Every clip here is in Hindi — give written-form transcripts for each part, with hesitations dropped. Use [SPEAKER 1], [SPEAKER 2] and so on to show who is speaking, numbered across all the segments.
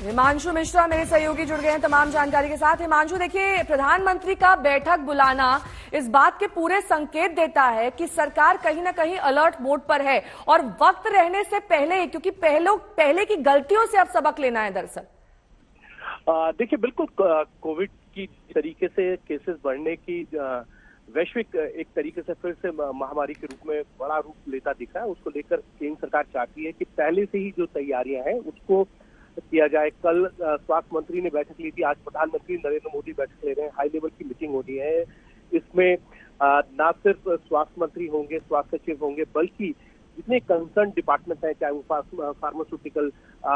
[SPEAKER 1] हिमांशु मिश्रा मेरे सहयोगी जुड़ गए हैं तमाम जानकारी के साथ। हिमांशु, देखिए, प्रधानमंत्री का बैठक बुलाना इस बात के पूरे संकेत देता है कि सरकार कहीं ना कहीं अलर्ट मोड पर है और वक्त रहने से पहले, क्योंकि पहले की गलतियों से अब सबक लेना है दरअसल।
[SPEAKER 2] देखिए, बिल्कुल कोविड की तरीके से केसेस बढ़ने की वैश्विक एक तरीके से फिर से महामारी के रूप में बड़ा रूप लेता दिख रहा है। उसको लेकर केंद्र सरकार चाहती है कि पहले से ही जो तैयारियां हैं उसको किया जाए। कल स्वास्थ्य मंत्री ने बैठक ली थी, आज प्रधानमंत्री नरेंद्र मोदी बैठक ले रहे हैं, हाई लेवल की मीटिंग होनी है। इसमें न सिर्फ स्वास्थ्य मंत्री होंगे, स्वास्थ्य सचिव होंगे, बल्कि जितने कंसर्न डिपार्टमेंट हैं, चाहे वो फार्मास्यूटिकल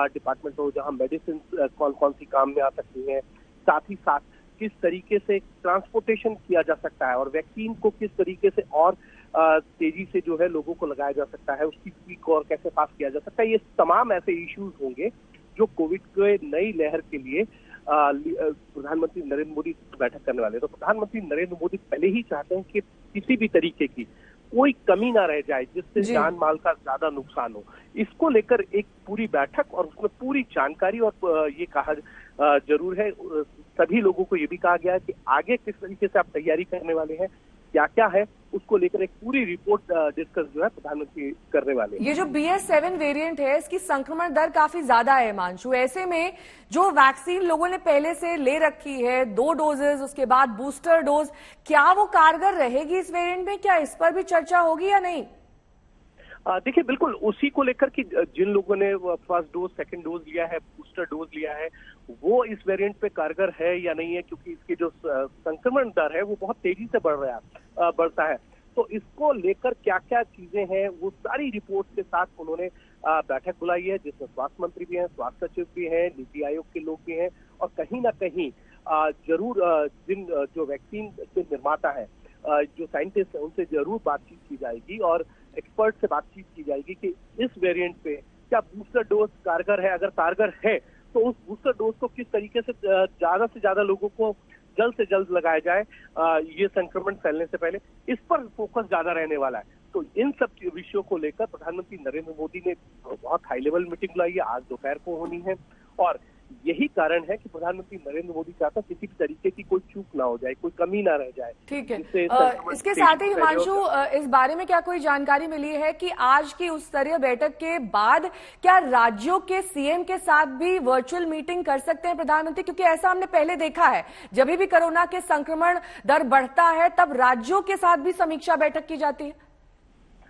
[SPEAKER 2] डिपार्टमेंट हो, जहां मेडिसिन कौन कौन सी काम में आ सकती हैं, साथ ही साथ किस तरीके से ट्रांसपोर्टेशन किया जा सकता है और वैक्सीन को किस तरीके से और तेजी से जो है लोगों को लगाया जा सकता है, उसकी स्पीक और कैसे पास किया जा सकता है। ये तमाम ऐसे इश्यूज होंगे जो कोविड के नई लहर के लिए प्रधानमंत्री नरेंद्र मोदी बैठक करने वाले हैं। तो प्रधानमंत्री नरेंद्र मोदी पहले ही चाहते हैं कि किसी भी तरीके की कोई कमी ना रह जाए जिससे जान माल का ज्यादा नुकसान हो। इसको लेकर एक पूरी बैठक और उसमें पूरी जानकारी और ये कहा जरूर है, सभी लोगों को ये भी कहा गया है कि आगे किस तरीके से आप तैयारी करने वाले हैं, क्या क्या है, उसको लेकर एक पूरी रिपोर्ट डिस्कस जो है प्रधानमंत्री करने वाले हैं।
[SPEAKER 1] ये जो BA.7 वेरिएंट है, इसकी संक्रमण दर काफी ज्यादा है हिमांशु। ऐसे में जो वैक्सीन लोगों ने पहले से ले रखी है, 2 डोजेस, उसके बाद बूस्टर डोज, क्या वो कारगर रहेगी इस वेरिएंट में? क्या इस पर भी चर्चा होगी या नहीं?
[SPEAKER 2] देखिए, बिल्कुल उसी को लेकर कि जिन लोगों ने फर्स्ट डोज, सेकंड डोज लिया है, बूस्टर डोज लिया है, वो इस वेरिएंट पे कारगर है या नहीं है, क्योंकि इसकी जो संक्रमण दर है वो बहुत तेजी से बढ़ता है। तो इसको लेकर क्या क्या चीजें हैं, वो सारी रिपोर्ट के साथ उन्होंने बैठक बुलाई है, जिसमें स्वास्थ्य मंत्री भी हैं, स्वास्थ्य सचिव भी हैं, नीति आयोग के लोग भी हैं, और कहीं ना कहीं जरूर जिन जो वैक्सीन के निर्माता है, जो साइंटिस्ट है, उनसे जरूर बातचीत की जाएगी और एक्सपर्ट से बातचीत की जाएगी कि इस वेरिएंट पे क्या बूस्टर डोज कारगर है। अगर कारगर है तो उस बूस्टर डोज को किस तरीके से ज्यादा लोगों को जल्द से जल्द लगाया जाए, ये संक्रमण फैलने से पहले, इस पर फोकस ज्यादा रहने वाला है। तो इन सब विषयों को लेकर प्रधानमंत्री नरेंद्र मोदी ने बहुत हाई लेवल मीटिंग बुलाई है, आज दोपहर को होनी है, और यही कारण है कि प्रधानमंत्री नरेंद्र मोदी चाहता किसी भी तरीके की कोई चूक ना हो जाए, कोई कमी ना रह जाए।
[SPEAKER 1] ठीक है। इसके साथ ही हिमांशु, इस बारे में क्या कोई जानकारी मिली है कि आज की उच्च स्तरीय बैठक के बाद क्या राज्यों के CM के साथ भी वर्चुअल मीटिंग कर सकते हैं प्रधानमंत्री? क्योंकि ऐसा हमने पहले देखा है, जब भी कोरोना के संक्रमण दर बढ़ता है तब राज्यों के साथ भी समीक्षा बैठक की जाती है।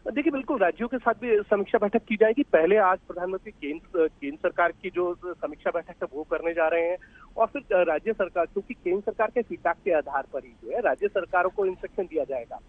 [SPEAKER 2] देखिए, बिल्कुल राज्यों के साथ भी समीक्षा बैठक की जाएगी। पहले आज प्रधानमंत्री केंद्र सरकार की जो समीक्षा बैठक है वो करने जा रहे हैं, और फिर राज्य सरकार, क्योंकि केंद्र सरकार के फीडबैक के आधार पर ही जो है राज्य सरकारों को इंस्ट्रक्शन दिया जाएगा,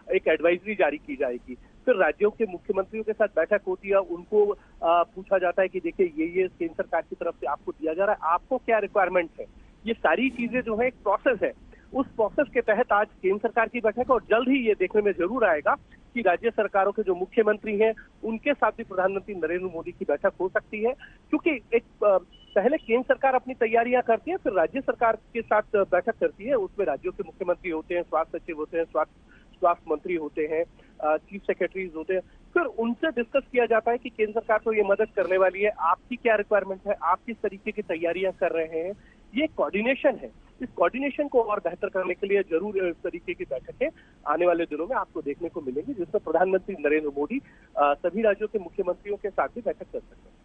[SPEAKER 2] एक एडवाइजरी जारी की जाएगी। फिर राज्यों के मुख्यमंत्रियों के साथ बैठक होती है, उनको पूछा जाता है कि देखिए ये केंद्र सरकार की तरफ से आपको दिया जा रहा है, आपको क्या रिक्वायरमेंट है। ये सारी चीजें जो है एक प्रोसेस है, उस प्रोसेस के तहत आज केंद्र सरकार की बैठक है, और जल्द ही ये देखने में जरूर आएगा कि राज्य सरकारों के जो मुख्यमंत्री हैं उनके साथ भी प्रधानमंत्री नरेंद्र मोदी की बैठक हो सकती है। क्योंकि एक पहले केंद्र सरकार अपनी तैयारियां करती है, फिर राज्य सरकार के साथ बैठक करती है, उसमें राज्यों के मुख्यमंत्री होते हैं, स्वास्थ्य सचिव होते हैं, स्वास्थ्य मंत्री होते हैं, चीफ सेक्रेटरीज होते हैं, फिर उनसे डिस्कस किया जाता है कि केंद्र सरकार को ये मदद करने वाली है, आपकी क्या रिक्वायरमेंट है, आप किस तरीके की तैयारियां कर रहे हैं। ये कोऑर्डिनेशन है, इस कोऑर्डिनेशन को और बेहतर करने के लिए जरूर इस तरीके की बैठकें आने वाले दिनों में आपको देखने को मिलेंगी, जिसमें प्रधानमंत्री नरेंद्र मोदी सभी राज्यों के मुख्यमंत्रियों के साथ भी बैठक कर सकते हैं।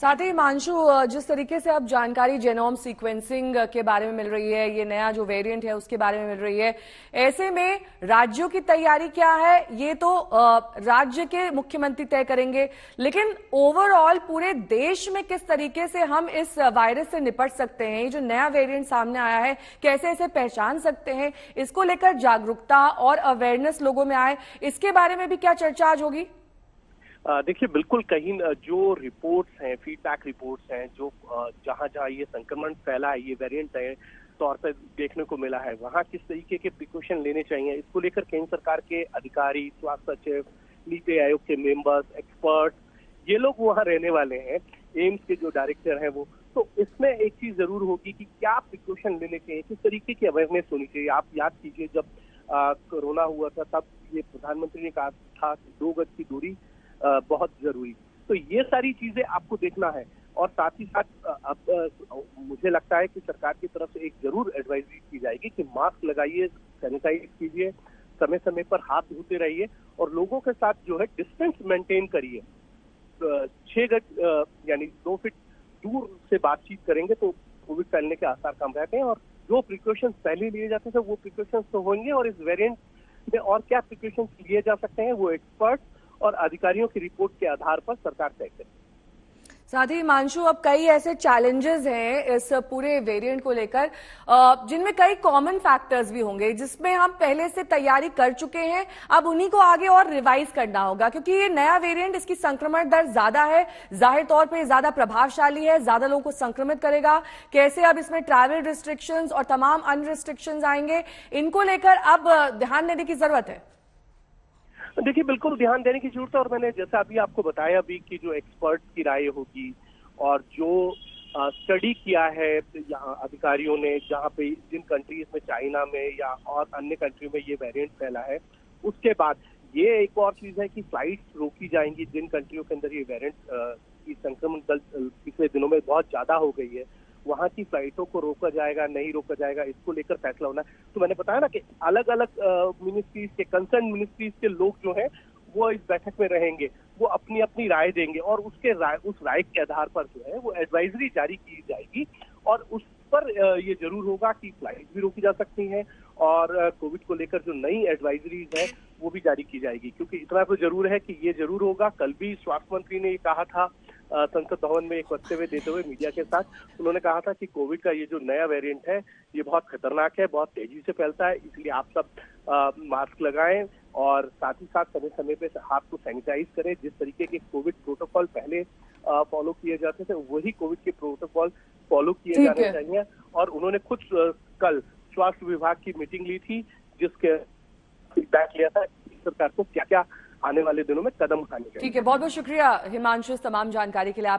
[SPEAKER 1] साथ ही हिमांशु, जिस तरीके से अब जानकारी जेनोम सीक्वेंसिंग के बारे में मिल रही है, ये नया जो वेरिएंट है उसके बारे में मिल रही है, ऐसे में राज्यों की तैयारी क्या है ये तो राज्य के मुख्यमंत्री तय करेंगे, लेकिन ओवरऑल पूरे देश में किस तरीके से हम इस वायरस से निपट सकते हैं, ये जो नया वेरिएंट सामने आया है कैसे इसे पहचान सकते हैं, इसको लेकर जागरूकता और अवेयरनेस लोगों में आए, इसके बारे में भी क्या चर्चा आज होगी?
[SPEAKER 2] देखिए, बिल्कुल कहीं जो रिपोर्ट्स हैं, फीडबैक रिपोर्ट्स हैं, जो जहां ये संक्रमण फैला है, ये वेरिएंट है तौर पर देखने को मिला है, वहां किस तरीके के प्रिकॉशन लेने चाहिए, इसको लेकर केंद्र सरकार के अधिकारी, स्वास्थ्य सचिव, नीति आयोग के मेंबर्स, एक्सपर्ट्स, ये लोग वहां रहने वाले हैं, एम्स के जो डायरेक्टर हैं वो। तो इसमें एक चीज जरूर होगी कि क्या प्रिकॉशन लेने चाहिए, किस तरीके की अवेयरनेस होनी चाहिए। आप याद कीजिए, जब कोरोना हुआ था तब ये प्रधानमंत्री ने कहा था 2 गज की दूरी बहुत जरूरी। तो ये सारी चीजें आपको देखना है। और साथ ही साथ अब मुझे लगता है कि सरकार की तरफ से एक जरूर एडवाइजरी की जाएगी कि मास्क लगाइए, सैनिटाइज कीजिए, समय समय पर हाथ धोते रहिए और लोगों के साथ जो है डिस्टेंस मेंटेन करिए। 6 गज यानी 2 फीट दूर से बातचीत करेंगे तो कोविड फैलने के आसार कम रहते हैं। और जो प्रिकॉशंस पहले लिए जाते थे वो प्रिकॉशंस तो होंगे, और इस वेरिएंट में और क्या प्रिकॉशंस लिए जा सकते हैं वो एक्सपर्ट और अधिकारियों की रिपोर्ट के आधार पर सरकार तय करेगी।
[SPEAKER 1] साथ ही हिमांशु, अब कई ऐसे चैलेंजेस हैं इस पूरे वेरिएंट को लेकर जिनमें कई कॉमन फैक्टर्स भी होंगे जिसमें हम पहले से तैयारी कर चुके हैं, अब उन्हीं को आगे और रिवाइज करना होगा क्योंकि ये नया वेरिएंट, इसकी संक्रमण दर ज्यादा है, जाहिर तौर पे ज्यादा प्रभावशाली है, ज्यादा लोगों को संक्रमित करेगा। कैसे अब इसमें ट्रैवल रिस्ट्रिक्शंस और तमाम अन्य रिस्ट्रिक्शंस आएंगे, इनको लेकर अब ध्यान देने की जरूरत है।
[SPEAKER 2] देखिए, बिल्कुल ध्यान देने की जरूरत है और मैंने जैसा अभी आपको बताया भी कि जो एक्सपर्ट की राय होगी और जो स्टडी किया है यहाँ अधिकारियों ने, जहाँ पे जिन कंट्रीज में, चाइना में या और अन्य कंट्री में ये वेरिएंट फैला है, उसके बाद ये एक और चीज है कि फ्लाइट्स रोकी जाएंगी जिन कंट्रियों के अंदर ये वेरिएंट की संक्रमण पिछले दिनों में बहुत ज्यादा हो गई है, वहां की फ्लाइटों को रोका जाएगा नहीं रोका जाएगा, इसको लेकर फैसला होना है। तो मैंने बताया ना कि अलग अलग मिनिस्ट्रीज के, कंसर्न मिनिस्ट्रीज के लोग जो हैं वो इस बैठक में रहेंगे, वो अपनी अपनी राय देंगे और उस राय के आधार पर जो है वो एडवाइजरी जारी की जाएगी और उस पर ये जरूर होगा कि फ्लाइट भी रोकी जा सकती हैं और कोविड को लेकर जो नई एडवाइजरीज है वो भी जारी की जाएगी। क्योंकि इतना तो जरूर है कि ये जरूर होगा, कल भी स्वास्थ्य मंत्री ने ये कहा था संसद भवन में एक वक्तव्य देते हुए मीडिया के साथ, उन्होंने कहा था कि कोविड का ये जो नया वेरिएंट है ये बहुत खतरनाक है, बहुत तेजी से फैलता है, इसलिए आप सब मास्क लगाएं और साथ ही साथ समय समय पे हाथ को सैनिटाइज करें। जिस तरीके के कोविड प्रोटोकॉल पहले फॉलो किए जाते थे वही कोविड के प्रोटोकॉल फॉलो किए जाने चाहिए। और उन्होंने खुद कल स्वास्थ्य विभाग की मीटिंग ली थी जिसके फीडबैक लिया था सरकार को क्या क्या आने वाले दिनों में कदम उठाने चाहिए।
[SPEAKER 1] ठीक है, बहुत बहुत शुक्रिया हिमांशु इस तमाम जानकारी के लिए।